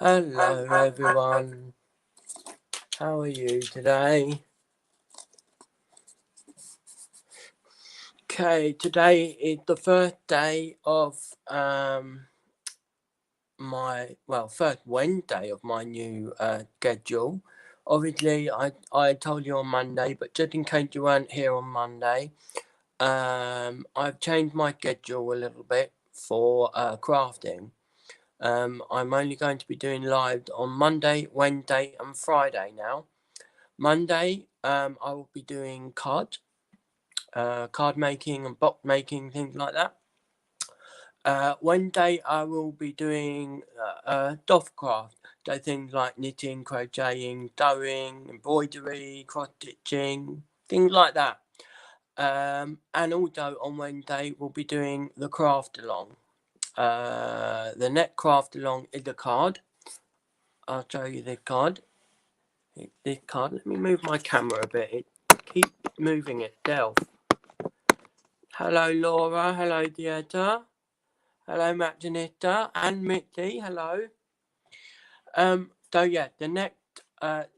Hello everyone, how are you today? Okay, today is the first day of first Wednesday of my new schedule. Obviously I told you on Monday, but just in case you weren't here on Monday, I've changed my schedule a little bit for crafting. I'm only going to be doing live on Monday, Wednesday and Friday now. Monday, I will be doing card making and box making, things like that. Wednesday, I will be doing soft craft, so things like knitting, crocheting, sewing, embroidery, cross stitching, things like that. And also on Wednesday, we'll be doing the craft along. The next craft along is a card. I'll show you this card. This card. Let me move my camera a bit. It keeps moving itself. Hello, Laura. Hello, Dieter. Hello, Macjanita and Mitzi. Hello. So yeah, the next,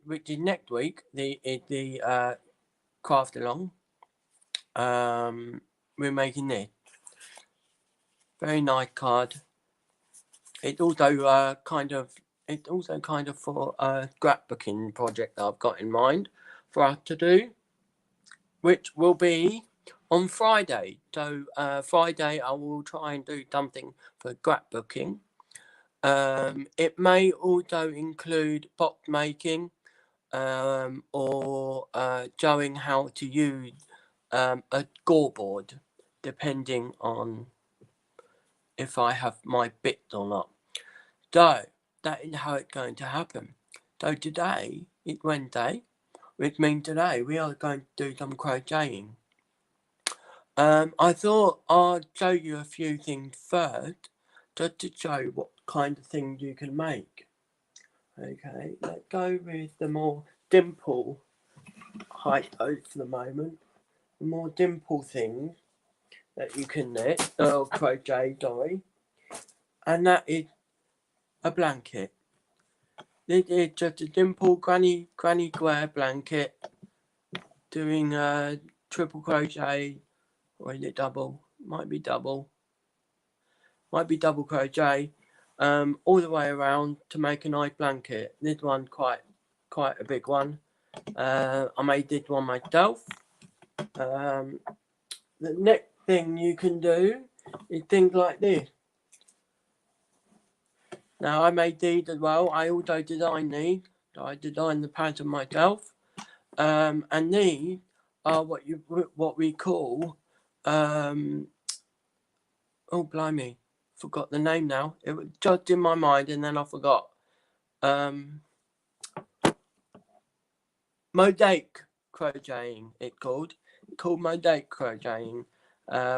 which is next week, the craft along. We're making this. Very nice card. It's also kind of for a scrapbooking project that I've got in mind for us to do, which will be on Friday. So Friday I will try and do something for scrapbooking. It may also include box making, or showing how to use a scoreboard, depending on if I have my bits or not. So that is how it's going to happen. So today is Wednesday, which means today we are going to do some crocheting. I thought I'd show you a few things first, just to show what kind of things you can make. Okay, let's go with the more dimple height for the moment. The more dimple things that you can knit, or crochet, sorry. And that is a blanket. This is just a dimple granny square blanket, doing a triple crochet, or is it double? Might be double crochet, all the way around to make a nice blanket. This one quite a big one. I made this one myself. The next thing you can do is things like this. Now I made these as well. I also designed these. So I designed the pattern myself. And these are what we call oh blimey, forgot the name now. It was just in my mind and then I forgot. Mosaic crocheting, it's called mosaic crocheting,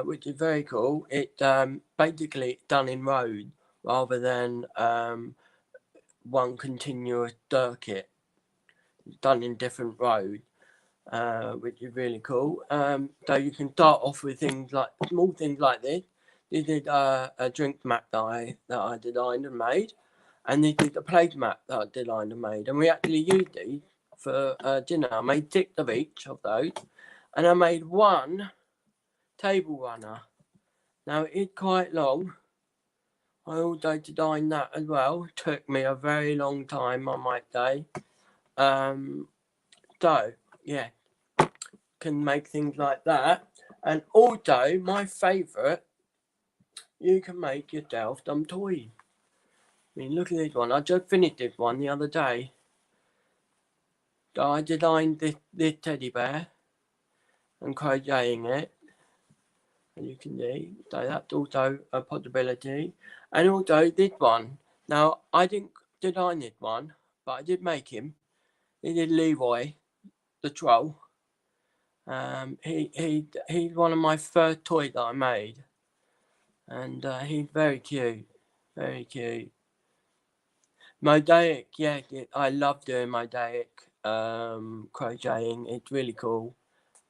which is very cool. It's basically done in rows rather than one continuous circuit. It's done in different rows, which is really cool. So you can start off with things like small things like this. This is a drink mat that I designed and made, and this is a plate mat that I designed and made. And we actually used these for dinner. I made 6 of each of those, and I made one table runner. Now it's quite long. I also designed that as well. It took me a very long time, I might say. So yeah, can make things like that. And also my favourite, you can make yourself some toys. I mean, look at this one. I just finished this one the other day. So I designed this teddy bear and crocheting it, as you can see. So that's also a possibility. And also this one. Now I didn't design this one, but I did make him. This is Leroy, the troll. He's one of my first toys that I made, and he's very cute, very cute. Mosaic, yeah, I love doing mosaic crocheting. It's really cool.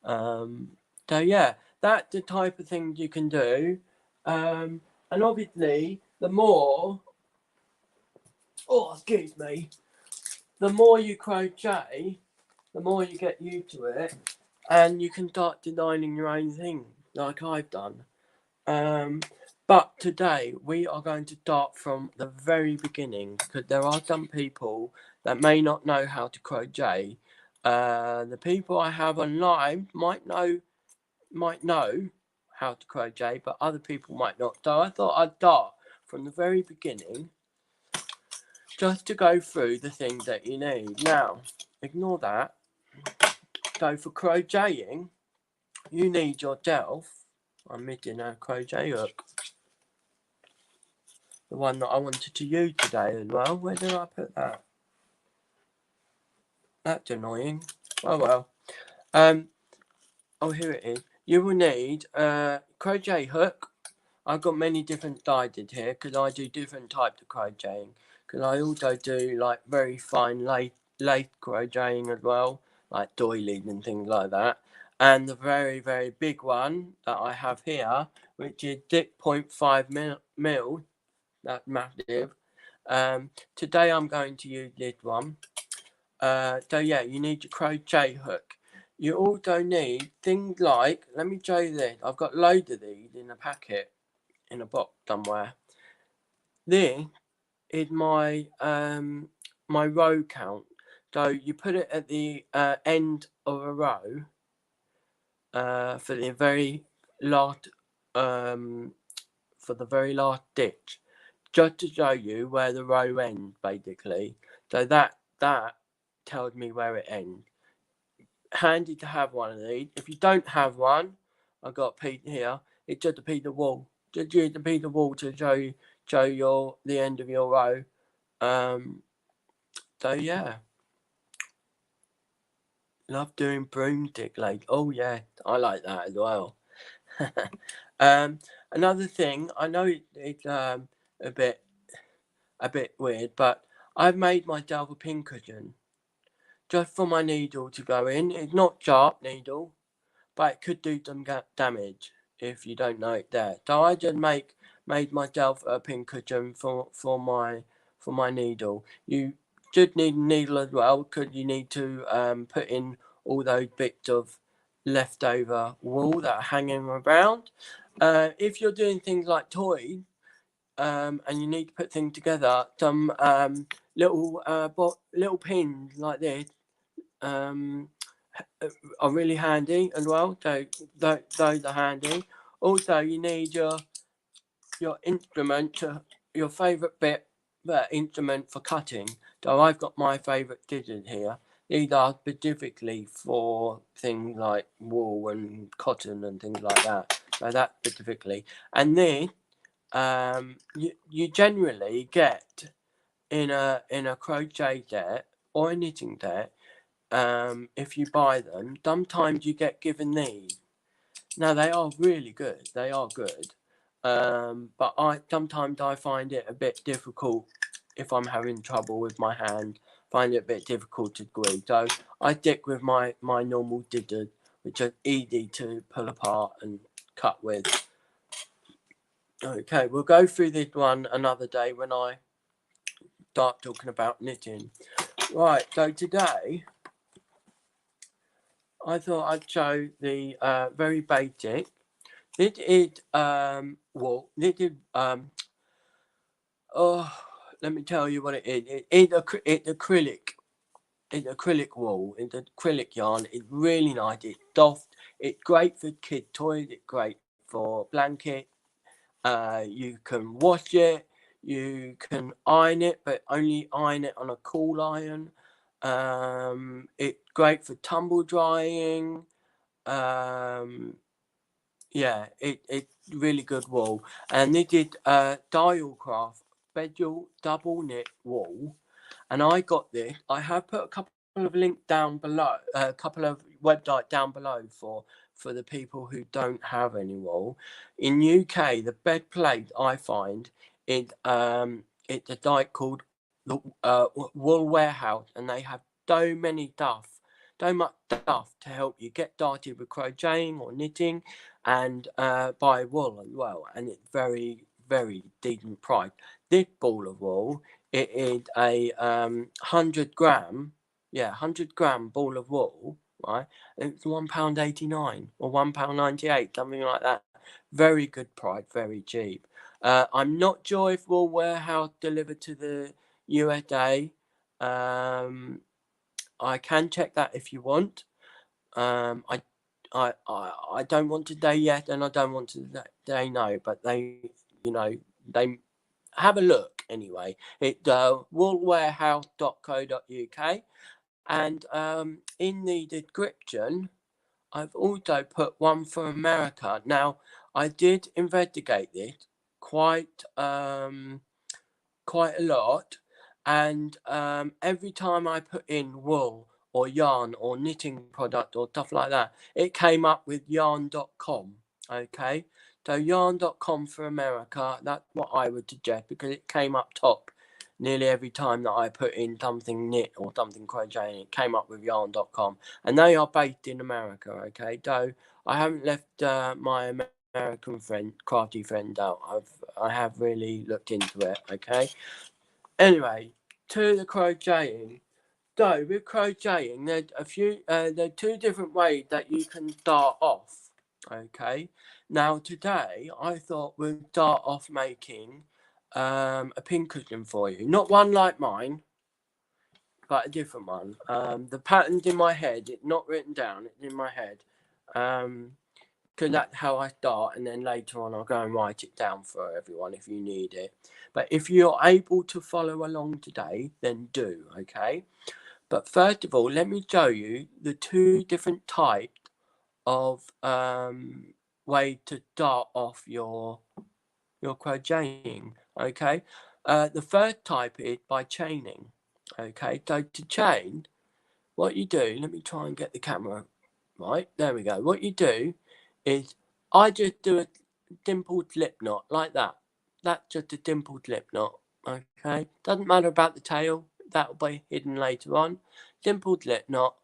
So yeah, that's the type of things you can do. And obviously, the more oh, excuse me, the more you crochet, the more you get used to it, and you can start designing your own thing, like I've done. But today we are going to start from the very beginning, because there are some people that may not know how to crochet. The people I have online might know how to crochet, but other people might not. So I thought I'd start from the very beginning, just to go through the things that you need. Now, ignore that. So for crocheting, you need yourself, I'm missing a crochet hook, the one that I wanted to use today as well. Where did I put that? That's annoying. Oh well. Oh, here it is. You will need a crochet hook. I've got many different sizes here because I do different types of crocheting. Because I also do like very fine lace crocheting as well, like doilies and things like that. And the very, very big one that I have here, which is 6.5 mil, that's massive. Today I'm going to use this one. So yeah, you need your crochet hook. You also need things like, let me show you this. I've got loads of these in a packet, in a box somewhere. This is my my row count. So you put it at the end of a row for the very last stitch, just to show you where the row ends, basically. So that tells me where it ends. Handy to have one of these. If you don't have one, I've got a piece here. It's just a piece of wool. Just use a piece of wool to show your the end of your row. So yeah, love doing broomstick like. Oh yeah, I like that as well. Another thing, I know it's a bit weird, but I've made myself a pincushion just for my needle to go in. It's not sharp needle, but it could do some damage if you don't know it there. So I just made myself a pincushion for my needle. You should need a needle as well, because you need to put in all those bits of leftover wool that are hanging around. If you're doing things like toys, and you need to put things together, some little pins like this are really handy as well. So those are handy. Also, you need your instrument, your favourite instrument for cutting. So I've got my favourite scissors here. These are specifically for things like wool and cotton and things like that. So that specifically. And then you generally get in a crochet set or a knitting set, if you buy them, sometimes you get given these. Now they are really good. They are good. But sometimes I find it a bit difficult if I'm having trouble with my hand. Find it a bit difficult to glue. So I stick with my normal scissors, which are easy to pull apart and cut with. Okay, we'll go through this one another day when I start talking about knitting. Right, so today I thought I'd show the very basic. This is wool. This is oh, let me tell you what it is. It's acrylic. It's acrylic wool. It's acrylic yarn. It's really nice. It's soft. It's great for kid toys. It's great for blankets. You can wash it. You can iron it, but only iron it on a cool iron. It's great for tumble drying. Yeah, it's really good wool. And this is Dialcraft special double knit wool. And I got this. I have put a couple of links down below, a couple of websites down below for the people who don't have any wool. In UK, the best place I find is it's a site called the Wool Warehouse, and they have so much stuff to help you get started with crocheting or knitting, and buy wool as well. And it's very, very decent price. This ball of wool it is a 100 gram, yeah, 100 gram ball of wool, right? It's £1.89 or £1.98, something like that. Very good price, very cheap. I'm not sure if Wool Warehouse delivered to the USA. I can check that if you want. I don't want to say yes and I don't want to say no, but they, they have a look anyway. It's woolwarehouse.co.uk, and in the description I've also put one for America. Now I did investigate this quite quite a lot, and every time I put in wool or yarn or knitting product or stuff like that, it came up with yarn.com. Okay, so yarn.com for America, that's what I would suggest, because it came up top nearly every time that I put in something knit or something crocheting. It came up with yarn.com, and they are based in America. Okay, so I haven't left my American friend, crafty friend out. I have really looked into it. Okay. Anyway, to the crocheting. So with crocheting, there's there are two different ways that you can start off. Okay. Now today, I thought we'd start off making a pincushion for you. Not one like mine, but a different one. The pattern's in my head. It's not written down. It's in my head. Because that's how I start, and then later on I'll go and write it down for everyone if you need it. But if you're able to follow along today, then do, okay? But first of all, let me show you the two different types of way to start off your crocheting, okay? The first type is by chaining, okay? So to chain, what you do, let me try and get the camera right, there we go. What you do is, I just do a dimpled slip knot like that. That's just a dimpled slip knot, okay? Doesn't matter about the tail, that'll be hidden later on. Dimpled slip knot,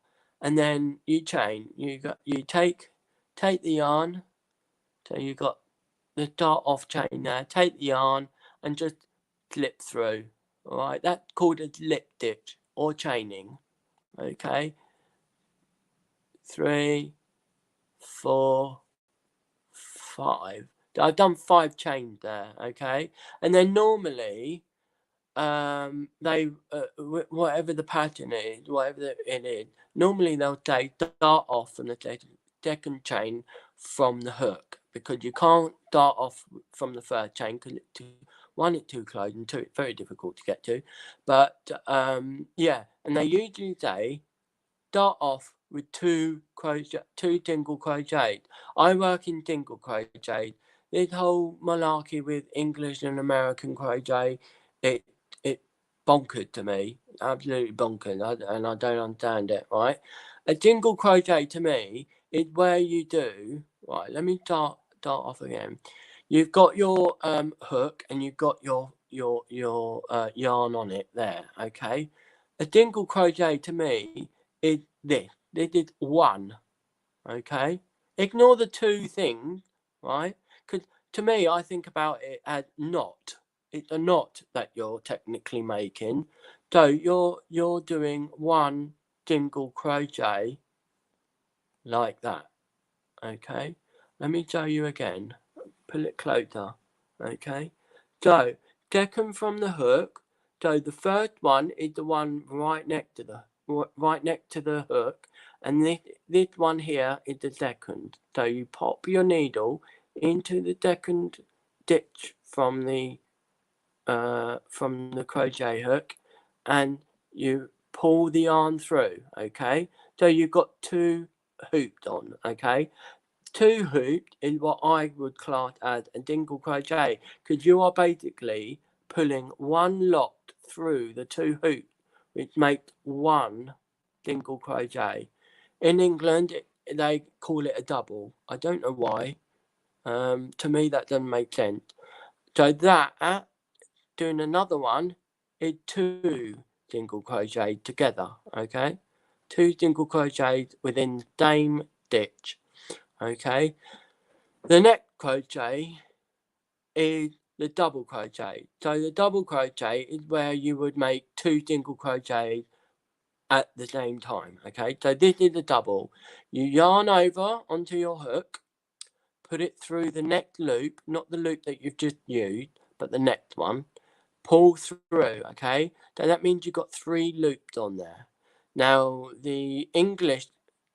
and then you chain. You take the yarn, so you got the start off chain there. Take the yarn and just slip through. All right, that's called a slip stitch or chaining. Okay, 3, 4, 5. I've done 5 chains there, okay? And then normally, they whatever the pattern is, whatever it is, normally they'll say start off from the second chain from the hook, because you can't start off from the first chain because one, it's too close, and two, it's very difficult to get to. But yeah, and they usually say start off with two single crochet. I work in single crochet. This whole malarkey with English and American crochet, it bonkers to me, absolutely bonkers, and I don't understand it. Right, a single crochet to me is where you do right. Let me start off again. You've got your hook and you've got your yarn on it there. Okay, a single crochet to me is this. This is one, okay? Ignore the two things, right? Because to me, I think about it as knot. It's a knot that you're technically making. So you're doing one single crochet like that, okay? Let me show you again. Pull it closer, okay? So, second from the hook. So the first one is the one right next to the hook, and this one here is the second. So you pop your needle into the second stitch from the crochet hook, and you pull the yarn through. Okay, so you've got 2 hoops on. Okay, 2 hoops is what I would class as a single crochet, because you are basically pulling one lot through the 2 hoops, which makes one single crochet. In England, they call it a double. I don't know why. To me, that doesn't make sense. So that, doing another one, is 2 single crochet together. Okay, 2 single crochets within the same stitch. Okay. The next crochet is the double crochet. So the double crochet is where you would make 2 single crochets at the same time. Okay, so this is the double. You yarn over onto your hook, put it through the next loop, not the loop that you've just used, but the next one. Pull through. Okay, so that means you've got 3 loops on there. Now the English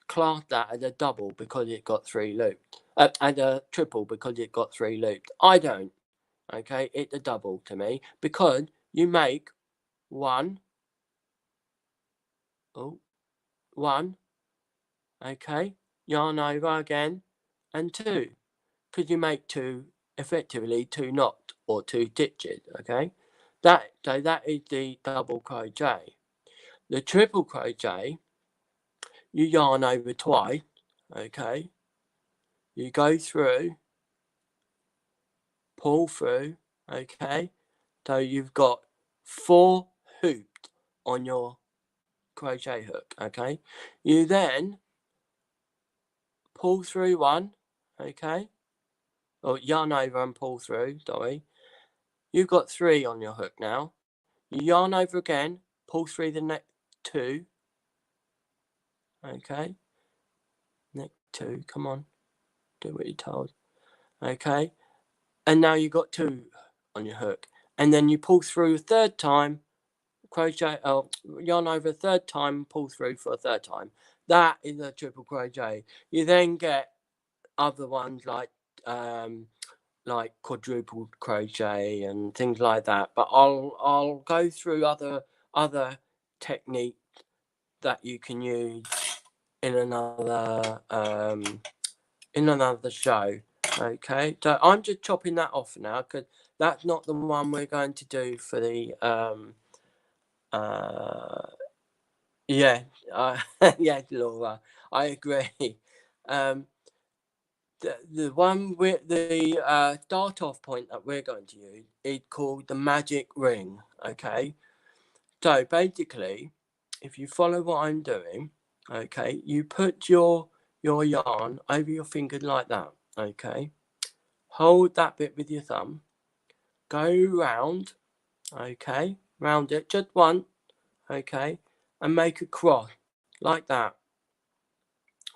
class that as a double because it got 3 loops, as a triple because it got 3 loops. I don't. Okay, it's a double to me because you make one, okay, yarn over again, and 2, because you make 2, effectively 2 knots or 2 stitches. Okay, so that is the double crochet. The triple crochet, you yarn over twice. Okay, you go through, pull through. Okay, so you've got 4 hoops on your crochet hook. Okay, you then pull through one. Okay, or yarn over and pull through, sorry. You've got 3 on your hook now. You yarn over again, pull through the next 2. Okay, next 2, come on, do what you're told. Okay, and now you've got 2 on your hook, and then you pull through a third time, crochet, yarn over a third time, pull through for a third time. That is a triple crochet. You then get other ones like quadruple crochet and things like that, but I'll go through other techniques that you can use in another show. Okay, so I'm just chopping that off now because that's not the one we're going to do for the yeah, yes, Laura, I agree. The one with the start off point that we're going to use is called the magic ring. Okay, so basically, if you follow what I'm doing, okay, you put your yarn over your fingers like that. Okay, hold that bit with your thumb, go round. Okay, round it just once. Okay, and make a cross like that.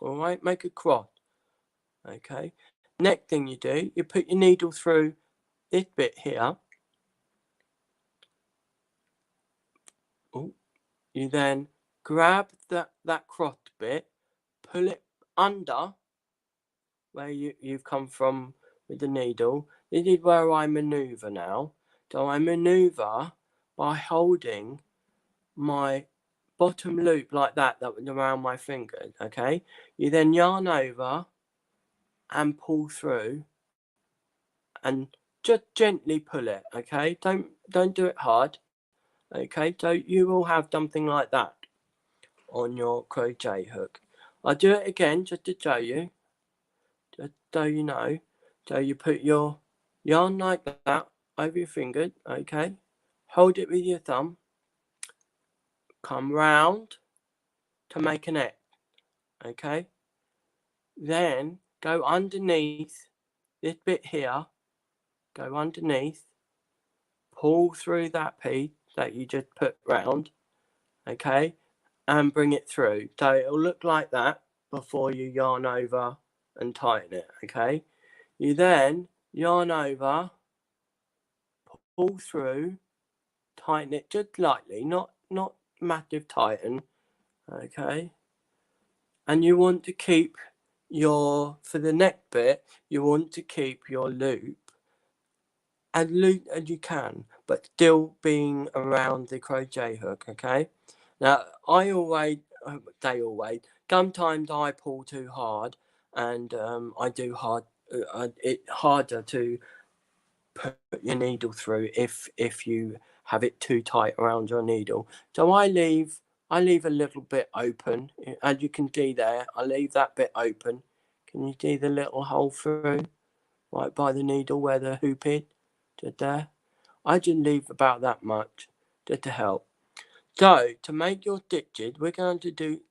All right, make a cross. Okay, next thing you do, you put your needle through this bit here. Oh, you then grab that crossed bit, pull it under where you've come from with the needle. This is where I maneuver now. So I maneuver by holding my bottom loop like that was around my fingers. Okay, you then yarn over and pull through and just gently pull it. Okay, don't do it hard. Okay, so you will have something like that on your crochet hook. I'll do it again just to show you, just so you know. So you put your yarn like that over your fingers. Okay, hold it with your thumb, come round to make an X. Okay, then go underneath this bit here, go underneath, pull through that piece that you just put round. Okay, and bring it through. So it'll look like that before you yarn over and tighten it. Okay, you then yarn over, pull through, tighten it just lightly, not massive tighten. Okay, and you want to keep for the neck bit, you want to keep your loop as loose as you can, but still being around the crochet hook. Okay, now I always sometimes I pull too hard, and I do it's harder to put your needle through if you have it too tight around your needle. So I leave a little bit open, as you can see there. I leave that bit open. Can you see the little hole through right by the needle where the hoop is? Just there. I just leave about that much just to help. So to make your stitches, we're going to do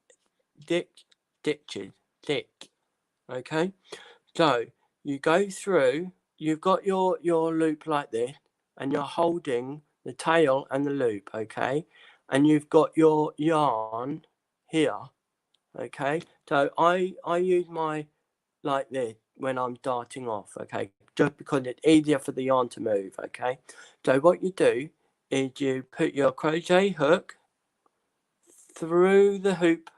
stitches. Okay. So you go through you've got your loop like this, and you're holding the tail and the loop, okay? And you've got your yarn here, okay? So I use my like this when I'm darting off, okay? Just because it's easier for the yarn to move, okay? So what you do is you put your crochet hook through the hoop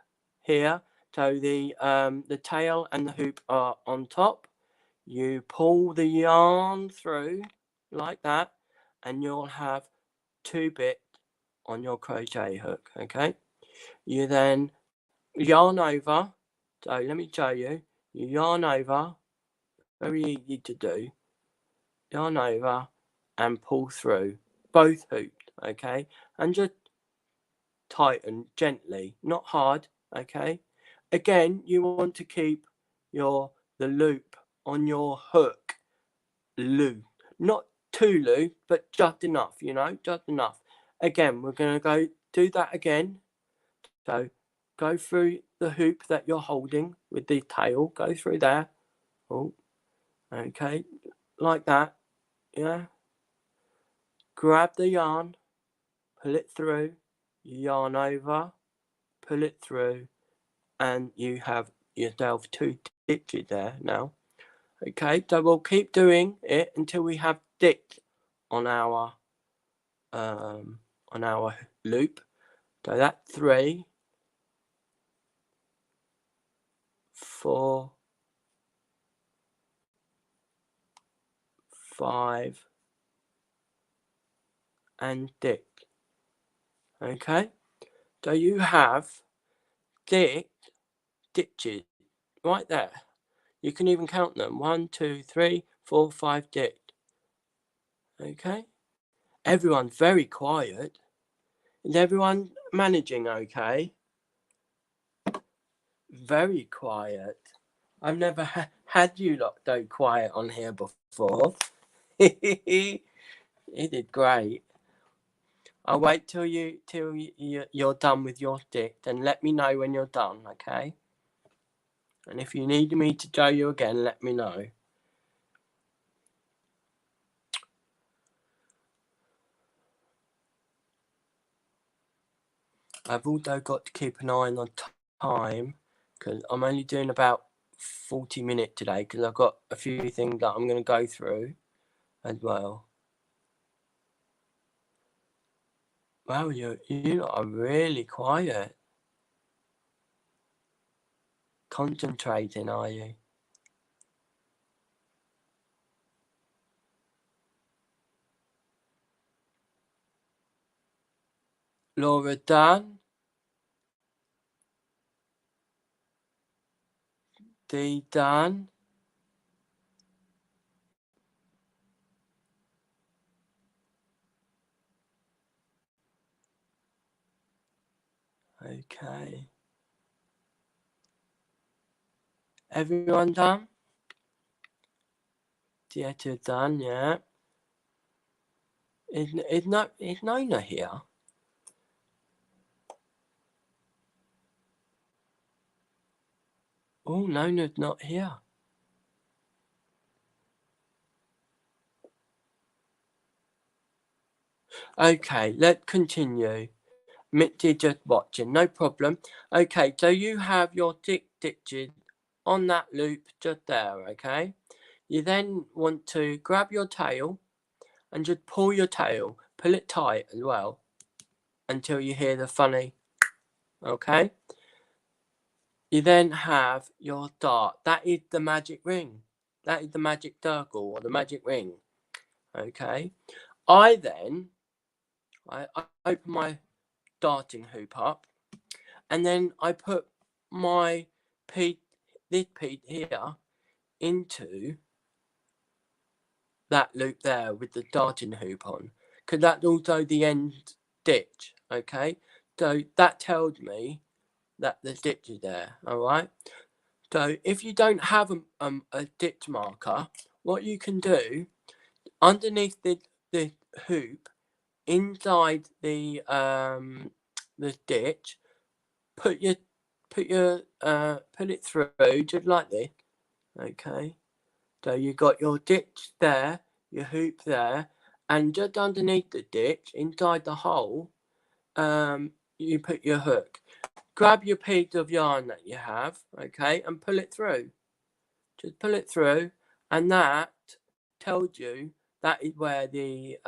here, so the tail and the hoop are on top. You pull the yarn through like that, and you'll have 2 bits on your crochet hook, okay? You then yarn over. So let me show you. You yarn over, very easy to do. Yarn over and pull through both hoops, okay? And just tighten gently, not hard, okay? Again, you want to keep the loop on your hook loose, not too loose, but just enough, just enough. Again, we're going to go do that again. So go through the hoop that you're holding with the tail, go through there. Oh, okay, like that, yeah. Grab the yarn, pull it through, yarn over, pull it through, and you have yourself 2 stitches there now. Okay, so we'll keep doing it until we have stitch on our loop. So that's 3, 4, 5, and stitch. Okay, so you have 6 stitches right there. You can even count them. 1, 2, 3, 4, 5 stitch. Okay, everyone's very quiet. Is everyone managing okay? Very quiet. I've never had you lot so quiet on here before. You did great. I'll wait till you're done with your stick, and let me know when you're done, okay? And if you need me to show you again, let me know. I've also got to keep an eye on time, because I'm only doing about 40 minutes today, because I've got a few things that I'm going to go through as well. Wow, you are really quiet. Concentrating, are you? Laura done? Dee done? Okay. Everyone done? Theatre done, yeah. Is Nona here? Oh, Nona's not here. Okay, let's continue. Mitzi just watching, no problem. Okay, so you have your 6 stitches on that loop just there, okay? You then want to grab your tail and just pull your tail. Pull it tight as well until you hear the funny, okay? You then have your dart. That is the magic ring. That is the magic circle or the magic ring, okay? I open my darting hoop up, and then I put my this piece here into that loop there with the darting hoop on, because that's also the end stitch, okay? So that tells me that the stitch is there, alright? So if you don't have a stitch marker, what you can do, underneath the hoop, inside the stitch, put it through just like this, okay? So you got your ditch there, your hoop there, and just underneath the ditch, inside the hole, you put your hook. Grab your piece of yarn that you have, okay, and pull it through. Just pull it through, and that tells you that is where the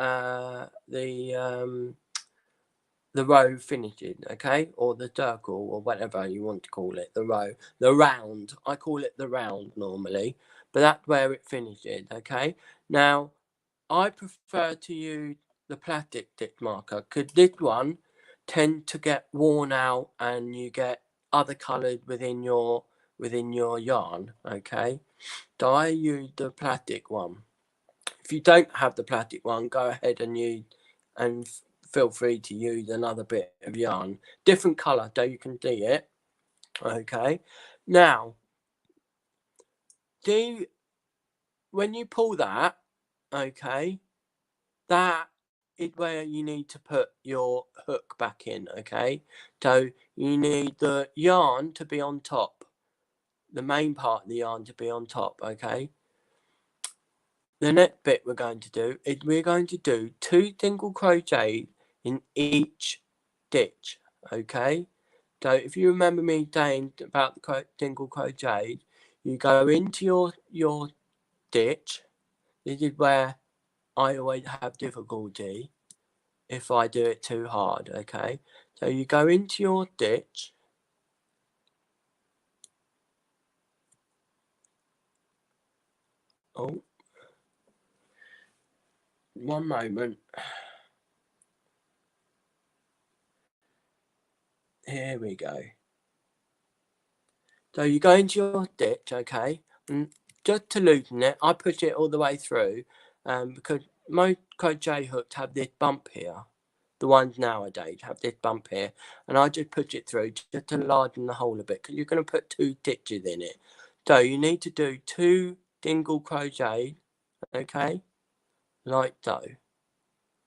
row finishes, okay, or the circle, or whatever you want to call it, the row, the round. I call it the round normally, but that's where it finishes, okay. Now, I prefer to use the plastic stitch marker because this one tends to get worn out, and you get other colours within your yarn, okay. So I use the plastic one. If you don't have the plastic one, go ahead and use, and feel free to use another bit of yarn, different colour so you can see it, okay. Now, when you pull that, okay, that is where you need to put your hook back in, okay. So you need the yarn to be on top, the main part of the yarn to be on top, okay. The next bit we're going to do is we're going to do 2 single crochet in each stitch, okay. So if you remember me saying about the single crochet, you go into your stitch. This is where I always have difficulty if I do it too hard, okay. So you go into your stitch, oh, one moment, here we go. So you go into your stitch, okay, and just to loosen it, I push it all the way through, because most crochet hooks have this bump here. The ones nowadays have this bump here, and I just push it through just to largen the hole a bit, because you're going to put 2 stitches in it. So you need to do 2 single crochet, okay, like so,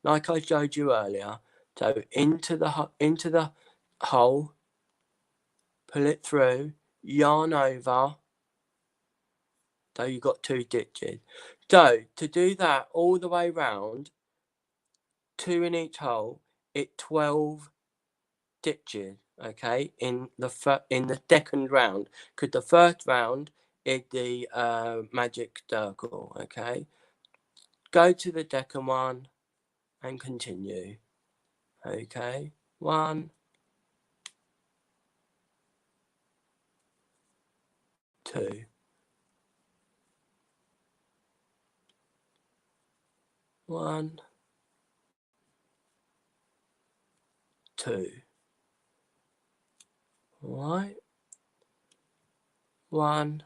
like I showed you earlier. So into the hole, pull it through, yarn over. So you've got 2 stitches. So to do that all the way round, 2 in each hole, it's 12 stitches, okay, in the second round, because the first round is the magic circle, okay. Go to the second one and continue, okay. 1, 2, 1, 2, right, 1,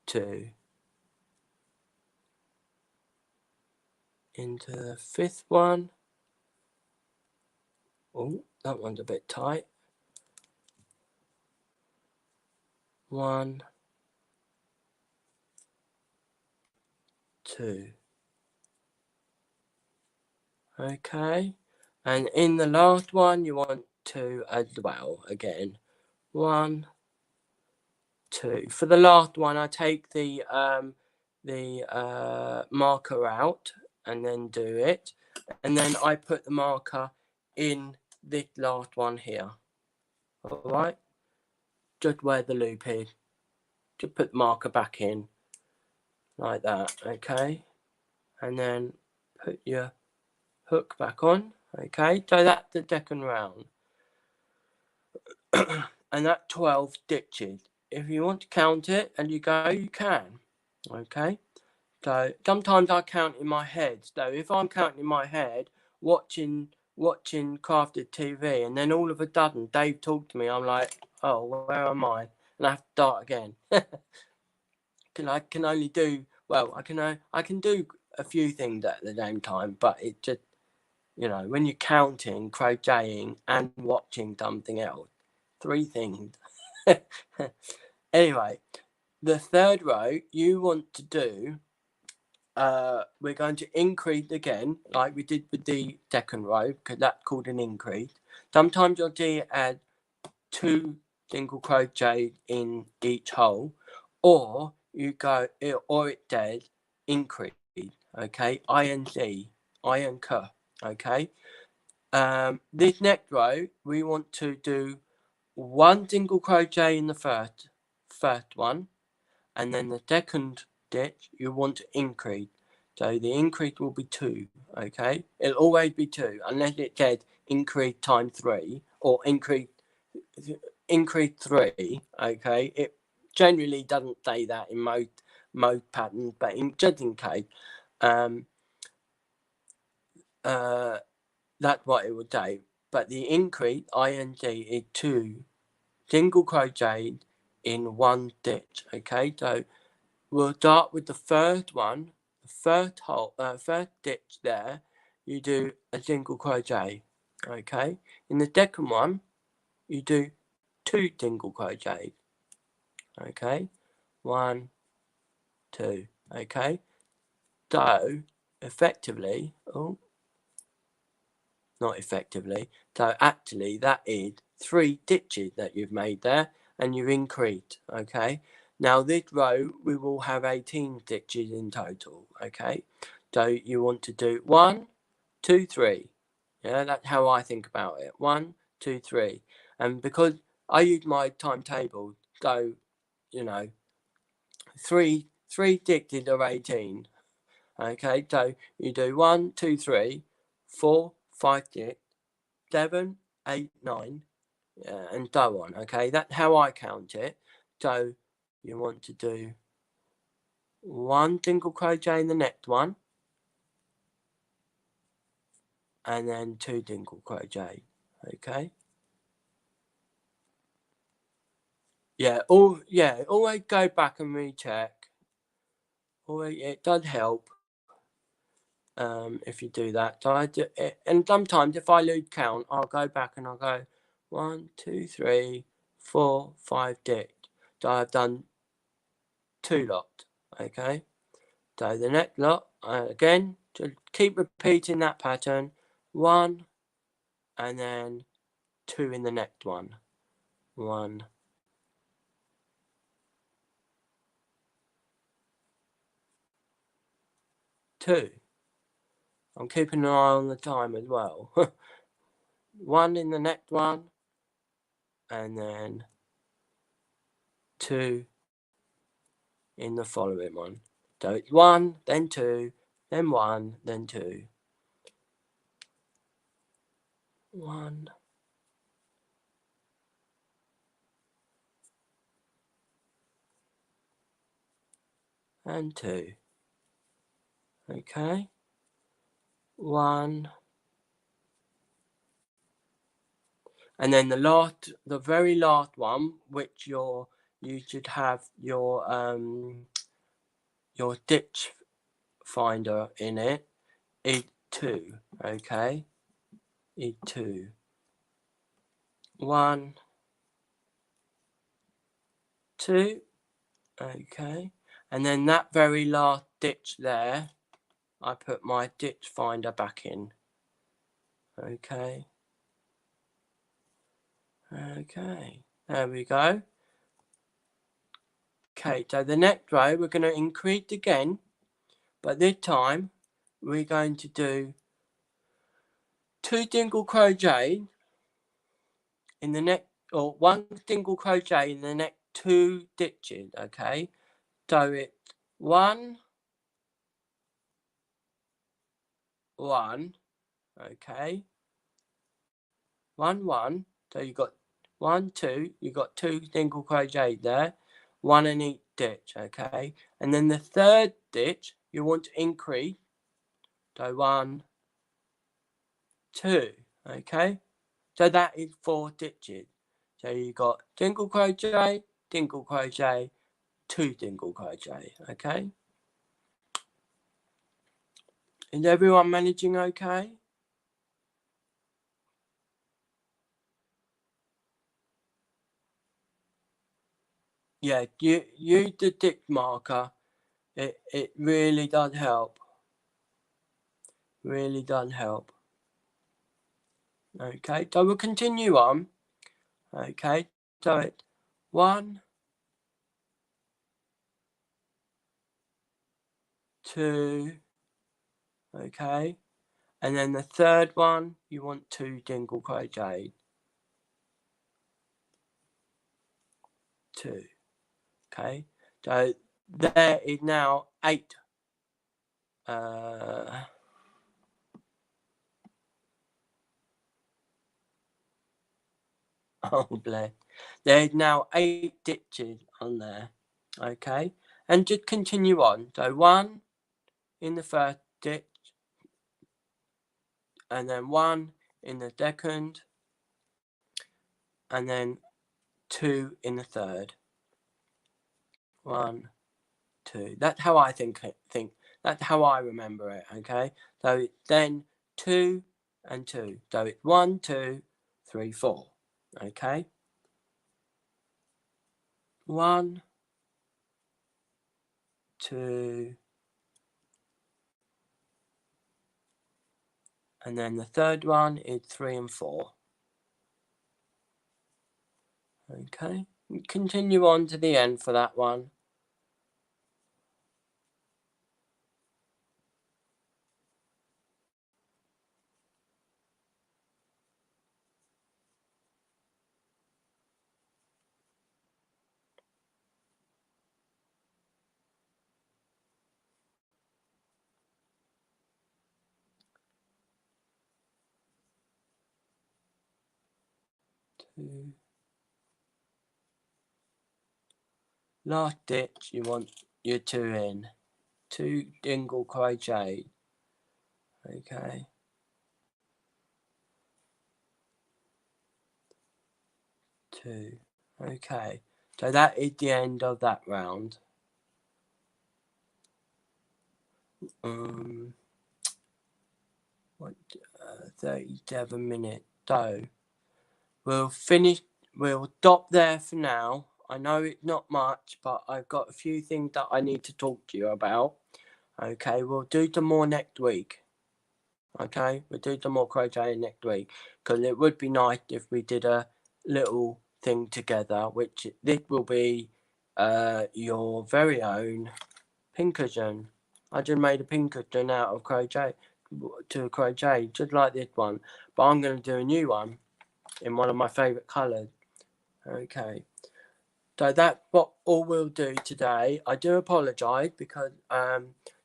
2, into the 5th one. Oh, that one's a bit tight. 1, 2, okay, and in the last one you want to as well again. 1, 2. For the last one, I take the marker out and then do it, and then I put the marker in this last one here. All right, just where the loop is. Just put the marker back in like that, okay, and then put your hook back on, okay. So that's the second round. And that's 12 stitches. If you want to count it and you go, you can, okay. So sometimes I count in my head. So if I'm counting in my head, watching crafted TV, and then all of a sudden Dave talked to me, I'm like, oh, where am I? And I have to start again. I can only do, well, I can do a few things at the same time, but it just, you know, when you're counting, crocheting, and watching something else, 3 things. Anyway, the third row you want to do, we're going to increase again, like we did with the second row, because that's called an increase. Sometimes you'll see it as 2 single crochet in each hole, or you go, or it says increase, okay, INC, okay. This next row, we want to do 1 single crochet in the first one, and then the second stitch you want to increase. So the increase will be 2, okay? It'll always be 2, unless it says increase times 3, or increase 3, okay? It generally doesn't say that in most patterns, but just in case, that's what it would say. But the increase, INC, is 2 single crochet in 1 stitch, okay? So we'll start with the first one, the first stitch there, you do a single crochet, okay? In the second one, you do 2 single crochets, okay? 1, 2, okay? So, effectively, not effectively, so actually that is 3 stitches that you've made there, and you've increased, okay? Now this row, we will have 18 stitches in total, okay? So you want to do 1, 2, 3. Yeah, that's how I think about it. 1, 2, 3. And because I use my timetable, so, you know, 3 stitches are 18. Okay, so you do 1, 2, 3, 4, 5, 6, 7, 8, 9, and so on. Okay, that's how I count it. So you want to do 1 single crochet in the next one, and then 2 single crochet. Okay. Yeah. Always go back and recheck. Always, it does help. If you do that. So I do it, and sometimes if I lose count, I'll go back and I'll go 1, 2, 3, 4, 5, 6. So I've done 2 lots. Okay. So the next lot, again, to keep repeating that pattern, 1, and then 2 in the next one. 1, 2. I'm keeping an eye on the time as well. 1 in the next one, and then 2 in the following one. So it's 1, then 2, then 1, then 2. 1, and 2. Okay. 1, and then the very last one, which you should have your stitch finder in it, is 2. Okay, is 2. 1, 2. Okay, and then that very last stitch there, I put my stitch finder back in. Okay. Okay, there we go. Okay, so the next row we're going to increase again, but this time we're going to do 2 single crochet in the next, or 1 single crochet in the next 2 stitches. Okay, so it's 1, 1. Okay, 1, 1. So you got 1, 2. You got 2 single crochet there, 1 in each stitch. Okay, and then the third stitch you want to increase. So 1, 2. Okay, so that is 4 stitches. So you got single crochet, 2 single crochet. Okay, is everyone managing okay? Yeah, you use the tick marker. It really does help. Really does help. Okay, so we'll continue on. Okay, So it's 1, 2, okay, and then the third one you want 2 single crochet, 2, okay. So there is now 8 oh bless, there's now 8 stitches on there, okay, and just continue on. So 1 in the first stitch, and then 1 in the second, and then 2 in the third. 1, 2. That's how I think. That's how I remember it. Okay. So then 2 and 2. So it's 1, 2, 3, 4. Okay. 1, 2, and then the third one is 3 and 4. Okay. Continue on to the end for that one. Two. Last stitch, you want your 2 in. 2 single crochet. Okay. 2. Okay. So that is the end of that round. What, 37 minutes. So we'll stop there for now. I know it's not much, but I've got a few things that I need to talk to you about. Okay, we'll do some more next week. Okay, we'll do some more crocheting next week, because it would be nice if we did a little thing together, which this will be your very own pincushion. I just made a pincushion out of crochet, just like this one, but I'm going to do a new one in one of my favourite colours. Okay, so that's what all we'll do today. I do apologise, because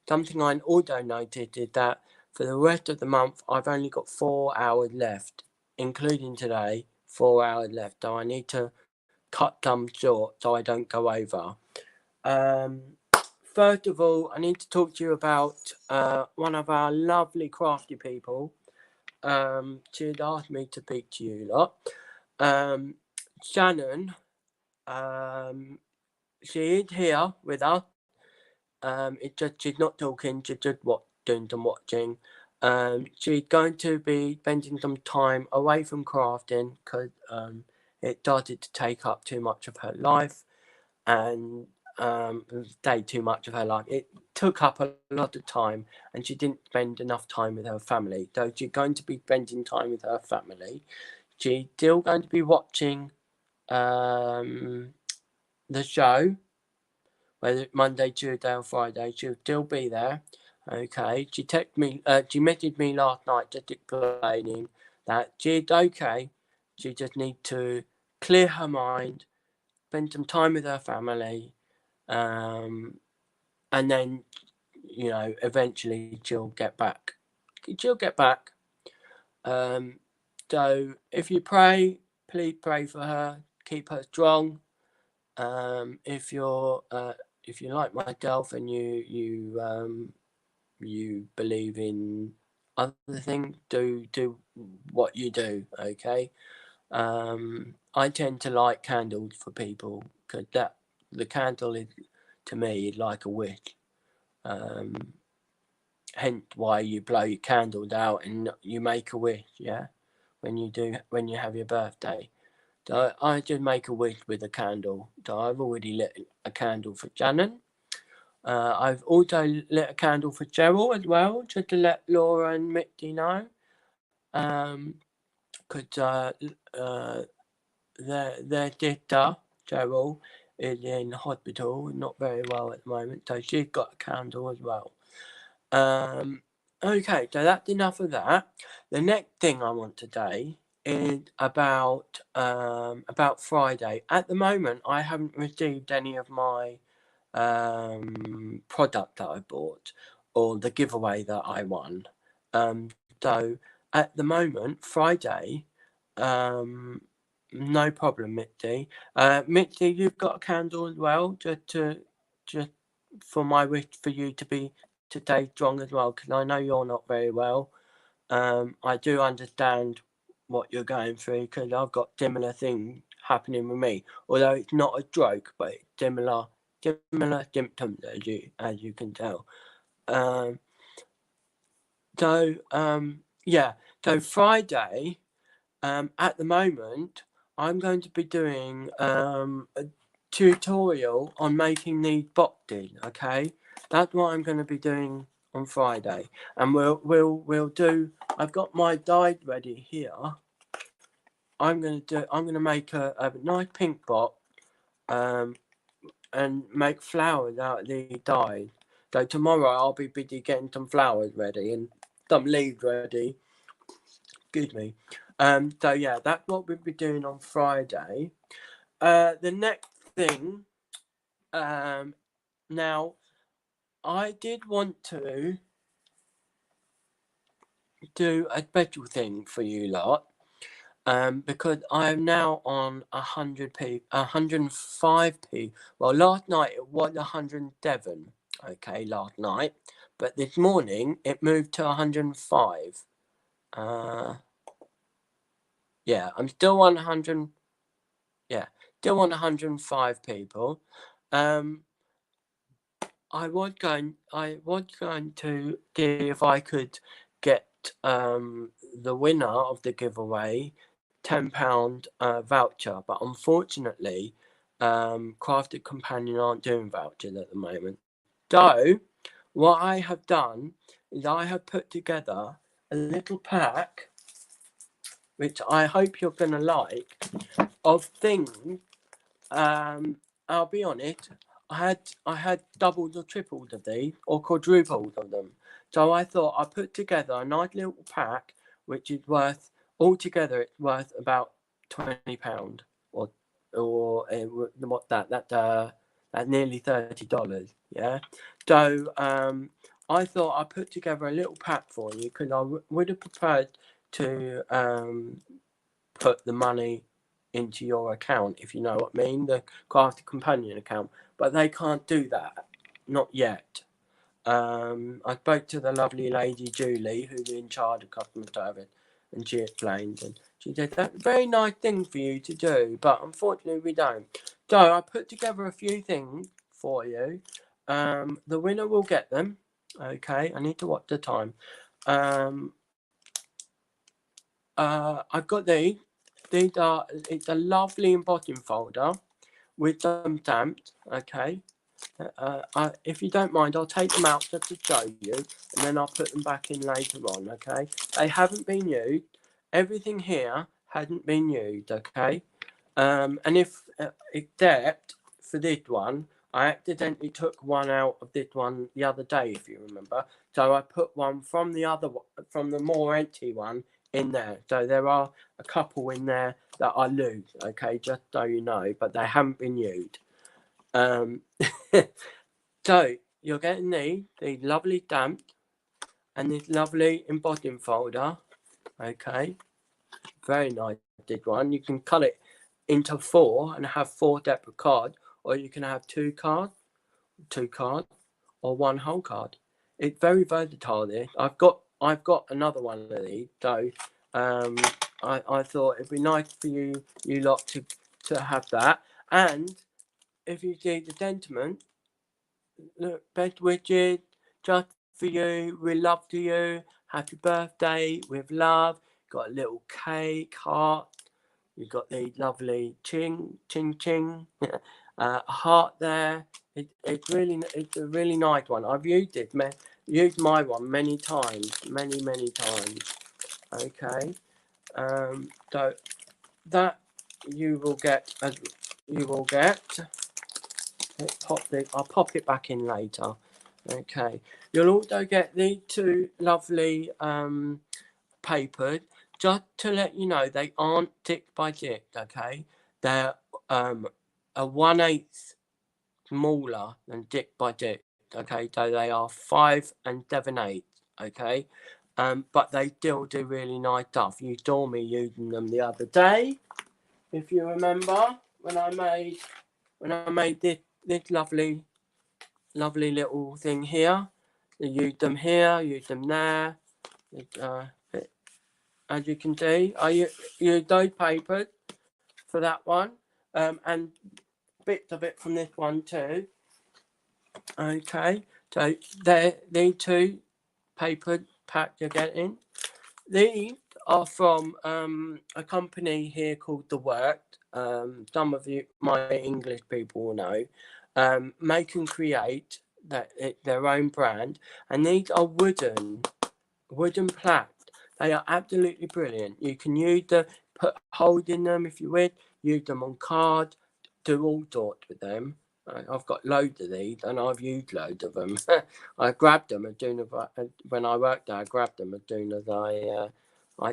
something I also noticed is that for the rest of the month I've only got 4 hours left, including today, 4 hours left, so I need to cut some short so I don't go over. First of all, I need to talk to you about one of our lovely crafty people. She'd asked me to speak to you lot. Shannon, she is here with us. It's just she's not talking, she's just doing some watching. She's going to be spending some time away from crafting, because it started to take up too much of her life, and stay too much of her life. It took up a lot of time, and she didn't spend enough time with her family. So she's going to be spending time with her family. She's still going to be watching the show, whether it's Monday, Tuesday, or Friday. She'll still be there. Okay. She texted me. She messaged me last night just explaining that she's okay. She just needs to clear her mind, spend some time with her family, and then, eventually she'll get back. So if you pray, please pray for her, keep her strong. If you're like myself and you believe in other things, do what you do. Okay. I tend to light candles for people, because the candle is, to me, like a wish. Hence why you blow your candles out and you make a wish, yeah, when you have your birthday. So I just make a wish with a candle. So I've already lit a candle for Shannon. I've also lit a candle for Cheryl as well, just to let Laura and Mitzi know. Because their sister, Cheryl, is in hospital, not very well at the moment, so she's got a candle as well. Okay, so that's enough of that. The next thing I want today is about Friday. At the moment, I haven't received any of my product that I bought or the giveaway that I won. So at the moment, Friday, no problem, Mitzi. Mitzi, you've got a candle as well, just for my wish for you to be today strong as well, because I know you're not very well. I do understand what you're going through, because I've got similar things happening with me. Although it's not a stroke, but it's similar symptoms, as you can tell. Yeah. So Friday, at the moment, I'm going to be doing a tutorial on making these boxes. Okay, that's what I'm going to be doing on Friday, and we'll do. I've got my die ready here. I'm going to make a nice pink box, and make flowers out of the dye. So tomorrow I'll be busy getting some flowers ready and some leaves ready. Excuse me. So yeah, that's what we'll be doing on Friday. The next thing, now I did want to do a special thing for you lot. Because I'm now on 100p, 105p. Well, last night it was 107. Okay, last night, but this morning it moved to 105. Yeah, I'm still on 100. Yeah, still on 105 people. I was going to see if I could get the winner of the giveaway £10 voucher, but unfortunately, Crafted Companion aren't doing vouchers at the moment. So, what I have done is I have put together a little pack, which I hope you're going to like, of things. I'll be honest, I had doubles or triples of these, or quadruples of them. So I thought I'd put together a nice little pack, which is worth, altogether it's worth about £20, or what's that? That's nearly $30. Yeah. So I thought I'd put together a little pack for you, because I would have preferred to put the money into your account, if you know what I mean, the Crafted Companion account, but they can't do that, not yet. I spoke to the lovely lady Julie, who's in charge of customer service, and she explained, and she said that's a very nice thing for you to do, but unfortunately we don't. So I put together a few things for you. The winner will get them. Okay, I need to watch the time. I've got these. It's a lovely embossing folder with some stamps. Okay. If you don't mind, I'll take them out just to show you, and then I'll put them back in later on. Okay. They haven't been used. Everything here hasn't been used. Okay. And if except for this one, I accidentally took one out of this one the other day, if you remember. So I put one from the more empty one in there. So there are a couple in there that I lose, okay, just so you know, but they haven't been used. So you're getting these lovely stamps and this lovely embossing folder, okay, very nice big one. You can cut it into 4 and have 4 separate cards, or you can have 2 cards, or 1 whole card. It's very versatile. This I've got another one of these, so I thought it'd be nice for you lot to have that. And if you see the sentiment, look, best wishes just for you, with love to you, happy birthday, with love. Got a little cake, heart. You've got the lovely ching, heart there. It's a really nice one. I've used my one many times. Okay. So that you will get I'll pop it back in later. Okay, you'll also get these two lovely papered. Just to let you know, they aren't tick by tick. Okay, they're a 1/8 smaller than tick by tick. Okay, so they are 5 and 7/8. Okay, but they still do really nice stuff. You saw me using them the other day, if you remember, when I made this lovely little thing here. You use them here, use them there. As you can see, I use those papers for that one, and bits of it from this one too. Okay, so these two paper packs you're getting. These are from a company here called The Work. Some of you, my English people, will know. Make and Create, their own brand, and these are wooden plaques. They are absolutely brilliant. You can put holes in them if you wish. Use them on cards. Do all sorts with them. I've got loads of these, and I've used loads of them. I grabbed them as soon as when I worked there. I grabbed them as soon as I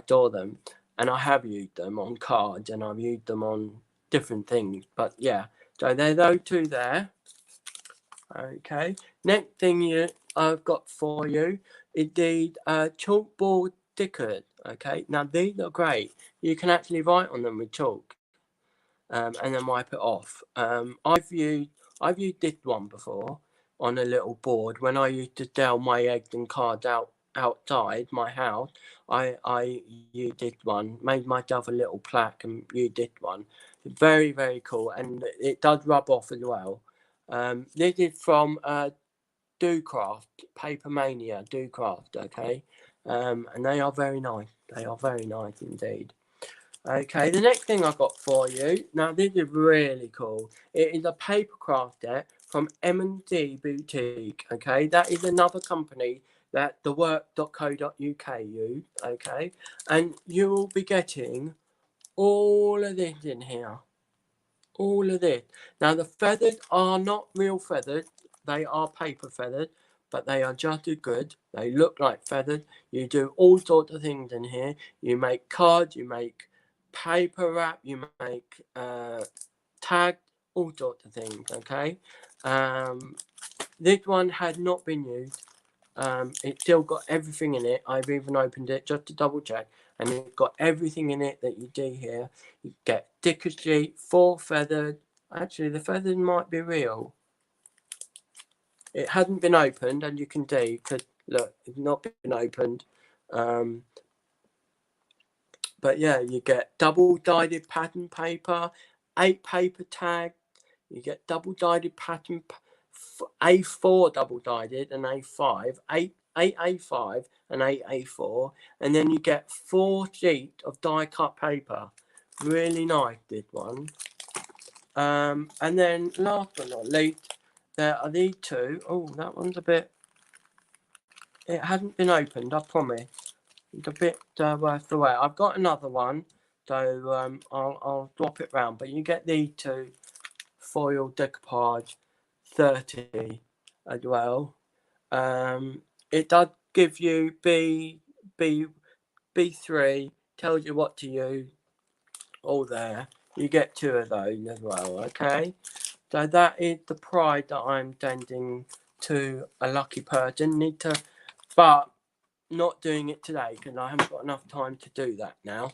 saw them, and I have used them on cards, and I've used them on different things. But yeah, so they're those two there. Okay. Next thing I've got for you is the chalkboard stickers. Okay. Now these are great. You can actually write on them with chalk. And then wipe it off. I've used this one before on a little board when I used to sell my eggs and cards outside my house. I used this one, made myself a little plaque and used this one. Very, very cool, and it does rub off as well. This is from Do Craft, Paper Mania Do Craft. Okay, and they are very nice. They are very nice indeed. Okay, the next thing I've got for you, now this is really cool. It is a paper craft set from M&D Boutique. Okay, that is another company that thework.co.uk use. Okay, and you will be getting all of this in here. All of this. Now the feathers are not real feathers. They are paper feathers, but they are just as good. They look like feathers. You do all sorts of things in here. You make cards, you make paper wrap, you make tags, all sorts of things. Okay, this one had not been used. It's still got everything in it. I've even opened it just to double check, and it's got everything in it that you do here. You get sticker sheet, 4 feathers. Actually, the feathers might be real. It hadn't been opened, and you can see, because look, it's not been opened. But yeah, you get double-sided pattern paper, 8 paper tags. You get double-sided pattern A4 double-sided and A5, 8 A5 and 8 A4, and then you get 4 sheets of die-cut paper. Really nice, this one. And then last but not least, there are these two. Oh, that one's a bit. It hasn't been opened, I promise. It's a bit worth the wait. I've got another one, so I'll drop it round. But you get these two foil decoupage 30 as well. It does give you B3, tells you what to use. All there. You get 2 of those as well. Okay. So that is the prize that I'm sending to a lucky person. But not doing it today because I haven't got enough time to do that now.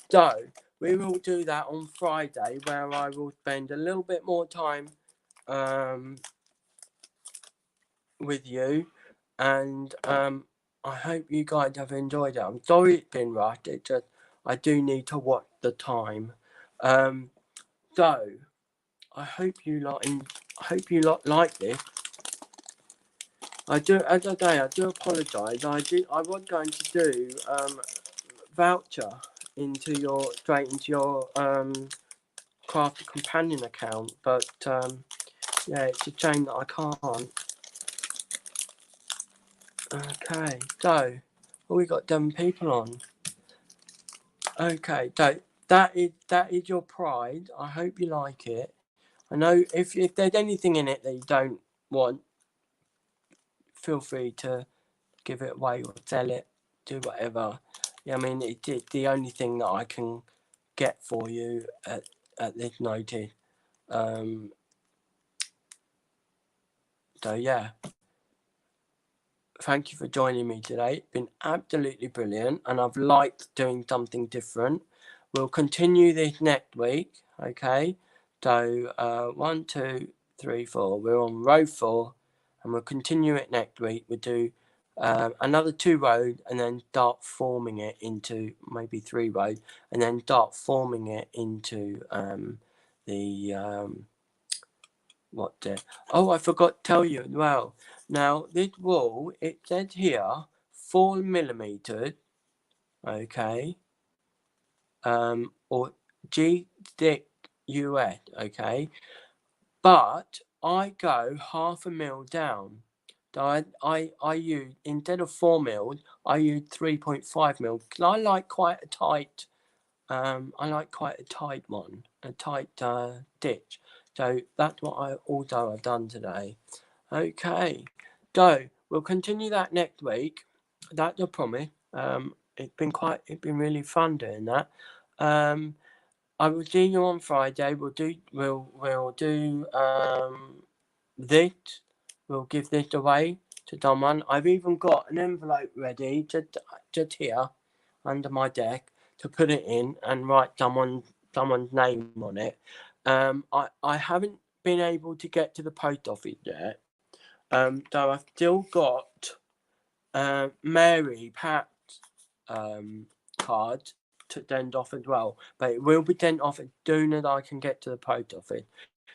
So we will do that on Friday, where I will spend a little bit more time with you, and I hope you guys have enjoyed it. I'm sorry it's been rushed. It just I do need to watch the time. So I hope you like this. I do, as I say, I do apologise. I was going to do voucher straight into your Crafty Companion account, but yeah, it's a shame that I can't. Okay, so we got 7 people on. Okay, so that is your pride. I hope you like it. I know if there's anything in it that you don't want, feel free to give it away or sell it, do whatever. Yeah, I mean, it's the only thing that I can get for you at this notice. So yeah, thank you for joining me today. It's been absolutely brilliant, and I've liked doing something different. We'll continue this next week, okay? So 1, 2, 3, 4. We're on row 4, and we'll continue it next week. We'll do another 2 rows, and then start forming it into maybe 3 rows, and then start forming it into the oh, I forgot to tell you as well. Now this wool, it says here 4mm, okay, or G6US, okay, but I go 1/2 mil down. So I use, instead of 4 mils, I use 3.5 mil because I like quite a tight one, a tight stitch. So that's what I've done today. Okay, so we'll continue that next week. That's a promise. It's been really fun doing that. I will see you on Friday. We'll do this. We'll give this away to someone. I've even got an envelope ready just here under my desk to put it in and write someone's name on it. I haven't been able to get to the post office yet. So I've still got Mary Pat's card to send off as well, but it will be sent off as soon as I can get to the post office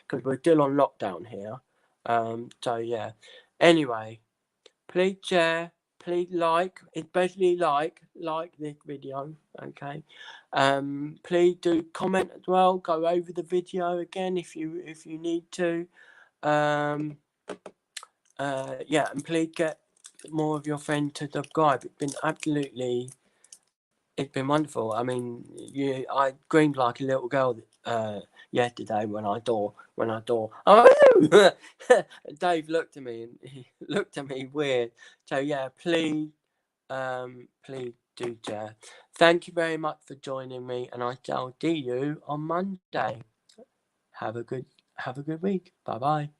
because we're still on lockdown here. So yeah. Anyway, please share, please like, especially like this video, okay? Please do comment as well. Go over the video again if you need to. Yeah, and please get more of your friends to subscribe. It's been wonderful. I mean, I screamed like a little girl yesterday when I saw. Oh, Dave looked at me and he looked at me weird. So yeah, please do share. Thank you very much for joining me, and I shall see you on Monday. Have a good week. Bye bye.